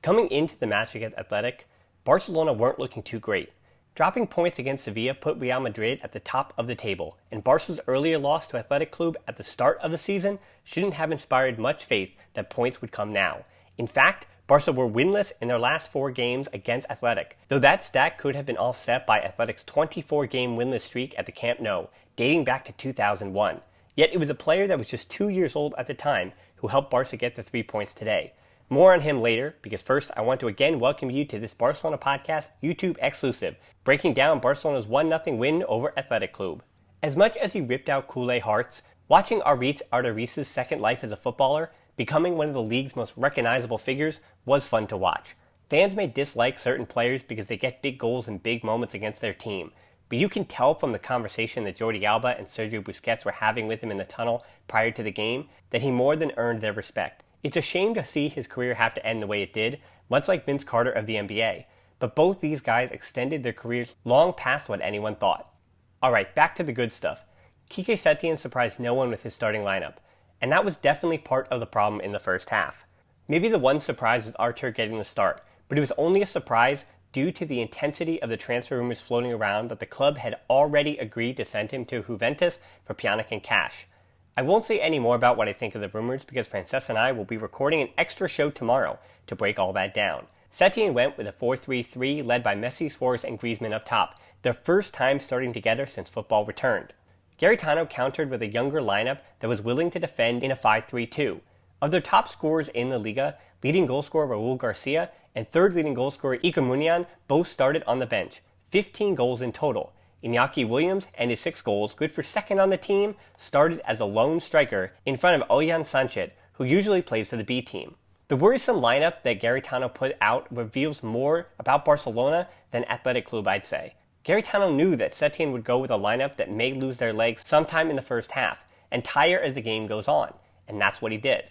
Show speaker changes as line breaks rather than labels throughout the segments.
Coming into the match against Athletic, Barcelona weren't looking too great. Dropping points against Sevilla put Real Madrid at the top of the table, and Barca's earlier loss to Athletic Club at the start of the season shouldn't have inspired much faith that points would come now. In fact, Barca were winless in their last 4 games against Athletic, though that stat could have been offset by Athletic's 24-game winless streak at the Camp Nou, dating back to 2001. Yet it was a player that was just 2 years old at the time who helped Barca get the 3 points today. More on him later, because first I want to again welcome you to this Barcelona podcast YouTube exclusive, breaking down Barcelona's 1-0 win over Athletic Club. As much as he ripped out Culé hearts, watching Aritz Arteri's second life as a footballer, becoming one of the league's most recognizable figures, was fun to watch. Fans may dislike certain players because they get big goals in big moments against their team, but you can tell from the conversation that Jordi Alba and Sergio Busquets were having with him in the tunnel prior to the game that he more than earned their respect. It's a shame to see his career have to end the way it did, much like Vince Carter of the NBA, but both these guys extended their careers long past what anyone thought. Alright, back to the good stuff. Quique Setién surprised no one with his starting lineup, and that was definitely part of the problem in the first half. Maybe the one surprise was Artur getting the start, but it was only a surprise due to the intensity of the transfer rumors floating around that the club had already agreed to send him to Juventus for Pjanic and cash. I won't say any more about what I think of the rumors because Frances and I will be recording an extra show tomorrow to break all that down. Setién went with a 4-3-3 led by Messi, Suarez, and Griezmann up top, their first time starting together since football returned. Garitano countered with a younger lineup that was willing to defend in a 5-3-2. Of their top scorers in the Liga, leading goalscorer Raul Garcia and third leading goalscorer Iker Muniain both started on the bench, 15 goals in total. Iñaki Williams and his 6 goals, good for second on the team, started as a lone striker in front of Ollán Sanchez, who usually plays for the B team. The worrisome lineup that Garitano put out reveals more about Barcelona than Athletic Club, I'd say. Garitano knew that Setién would go with a lineup that may lose their legs sometime in the first half and tire as the game goes on, and that's what he did.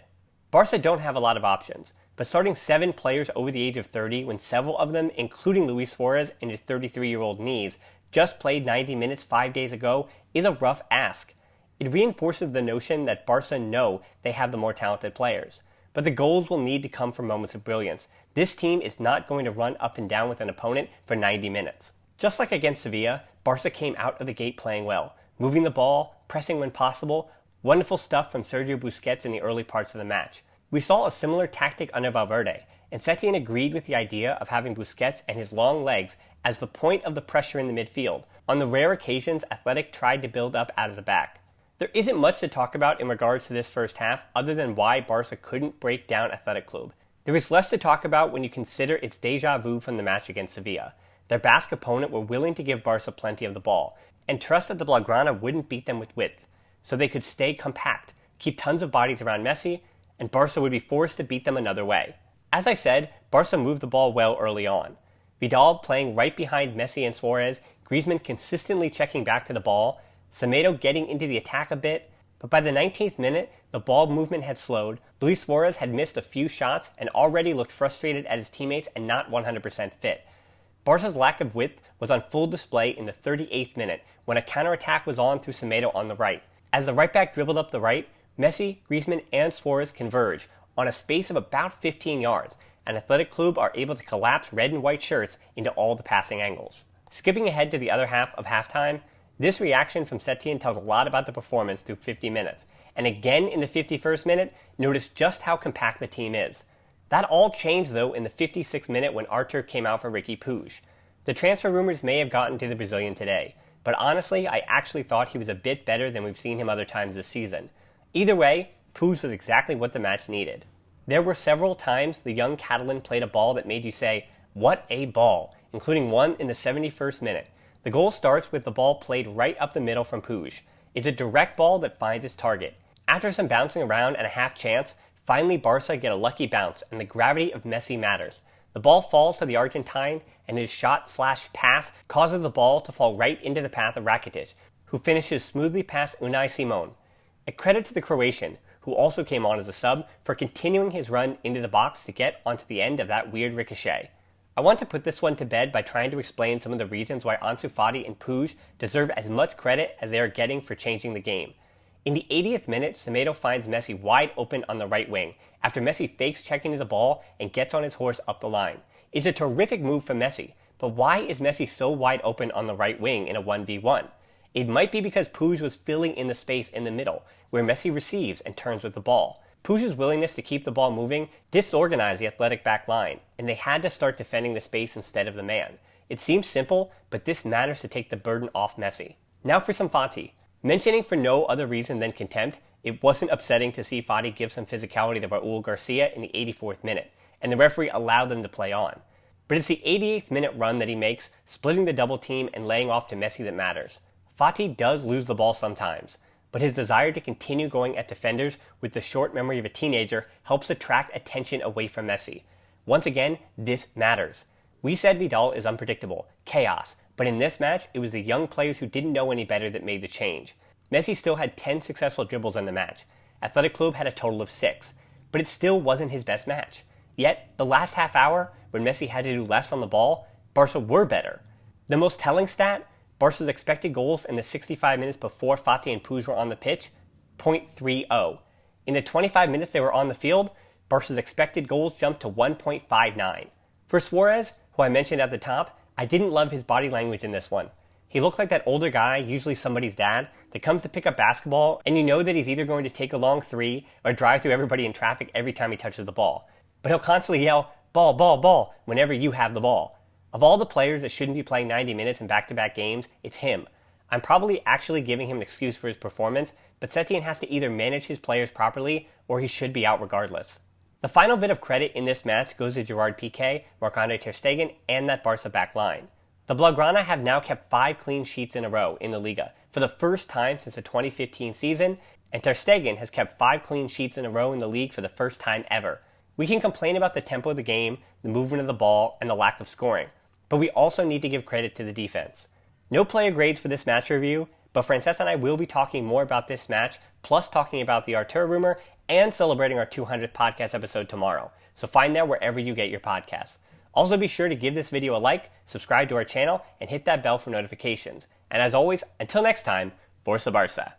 Barca don't have a lot of options, but starting 7 players over the age of 30 when several of them, including Luis Suarez and his 33-year-old knees, just played 90 minutes 5 days ago is a rough ask. It reinforces the notion that Barca know they have the more talented players. But the goals will need to come from moments of brilliance. This team is not going to run up and down with an opponent for 90 minutes. Just like against Sevilla, Barca came out of the gate playing well, moving the ball, pressing when possible, wonderful stuff from Sergio Busquets in the early parts of the match. We saw a similar tactic under Valverde, and Setién agreed with the idea of having Busquets and his long legs as the point of the pressure in the midfield. On the rare occasions Athletic tried to build up out of the back. There isn't much to talk about in regards to this first half other than why Barca couldn't break down Athletic Club. There is less to talk about when you consider its deja vu from the match against Sevilla. Their Basque opponent were willing to give Barca plenty of the ball, and trust that the Blaugrana wouldn't beat them with width, so they could stay compact, keep tons of bodies around Messi, and Barca would be forced to beat them another way. As I said, Barca moved the ball well early on. Vidal playing right behind Messi and Suarez, Griezmann consistently checking back to the ball, Semedo getting into the attack a bit, but by the 19th minute, the ball movement had slowed, Luis Suarez had missed a few shots and already looked frustrated at his teammates and not 100% fit. Barca's lack of width was on full display in the 38th minute when a counterattack was on through Semedo on the right. As the right back dribbled up the right, Messi, Griezmann, and Suarez converge on a space of about 15 yards, and Athletic Club are able to collapse red and white shirts into all the passing angles. Skipping ahead to the other half of halftime, this reaction from Setién tells a lot about the performance through 50 minutes, and again in the 51st minute, notice just how compact the team is. That all changed though in the 56th minute when Artur came out for Riqui Puig. The transfer rumors may have gotten to the Brazilian today, but honestly I actually thought he was a bit better than we've seen him other times this season. Either way, Puig was exactly what the match needed. There were several times the young Catalan played a ball that made you say, "What a ball," including one in the 71st minute. The goal starts with the ball played right up the middle from Puig. It's a direct ball that finds its target. After some bouncing around and a half chance, finally Barca get a lucky bounce and the gravity of Messi matters. The ball falls to the Argentine and his shot/pass causes the ball to fall right into the path of Rakitic, who finishes smoothly past Unai Simon. A credit to the Croatian, who also came on as a sub, for continuing his run into the box to get onto the end of that weird ricochet. I want to put this one to bed by trying to explain some of the reasons why Ansu Fati and Puig deserve as much credit as they are getting for changing the game. In the 80th minute, Semedo finds Messi wide open on the right wing after Messi fakes checking the ball and gets on his horse up the line. It's a terrific move from Messi, but why is Messi so wide open on the right wing in a 1v1? It might be because Puig was filling in the space in the middle, where Messi receives and turns with the ball. Puig's willingness to keep the ball moving disorganized the Athletic back line, and they had to start defending the space instead of the man. It seems simple, but this matters to take the burden off Messi. Now for some Fati. Mentioning for no other reason than contempt, it wasn't upsetting to see Fati give some physicality to Raul Garcia in the 84th minute, and the referee allowed them to play on. But it's the 88th minute run that he makes, splitting the double team and laying off to Messi that matters. Fati does lose the ball sometimes, but his desire to continue going at defenders with the short memory of a teenager helps attract attention away from Messi. Once again, this matters. We said Vidal is unpredictable, chaos, but in this match, it was the young players who didn't know any better that made the change. Messi still had 10 successful dribbles in the match. Athletic Club had a total of 6, but it still wasn't his best match. Yet, the last half hour, when Messi had to do less on the ball, Barca were better. The most telling stat, Barca's expected goals in the 65 minutes before Fati and Puig were on the pitch, 0.30. In the 25 minutes they were on the field, Barca's expected goals jumped to 1.59. For Suarez, who I mentioned at the top, I didn't love his body language in this one. He looked like that older guy, usually somebody's dad, that comes to pick up basketball and you know that he's either going to take a long three or drive through everybody in traffic every time he touches the ball. But he'll constantly yell, ball, ball, ball, whenever you have the ball. Of all the players that shouldn't be playing 90 minutes in back-to-back games, it's him. I'm probably actually giving him an excuse for his performance, but Setién has to either manage his players properly or he should be out regardless. The final bit of credit in this match goes to Gerard Piqué, Marc-Andre ter Stegen, and that Barca back line. The Blaugrana have now kept 5 clean sheets in a row in the Liga for the first time since the 2015 season, and ter Stegen has kept 5 clean sheets in a row in the league for the first time ever. We can complain about the tempo of the game, the movement of the ball, and the lack of scoring, but we also need to give credit to the defense. No player grades for this match review, but Frances and I will be talking more about this match, plus talking about the Artur rumor, and celebrating our 200th podcast episode tomorrow. So find that wherever you get your podcasts. Also be sure to give this video a like, subscribe to our channel, and hit that bell for notifications. And as always, until next time, Forza Barça.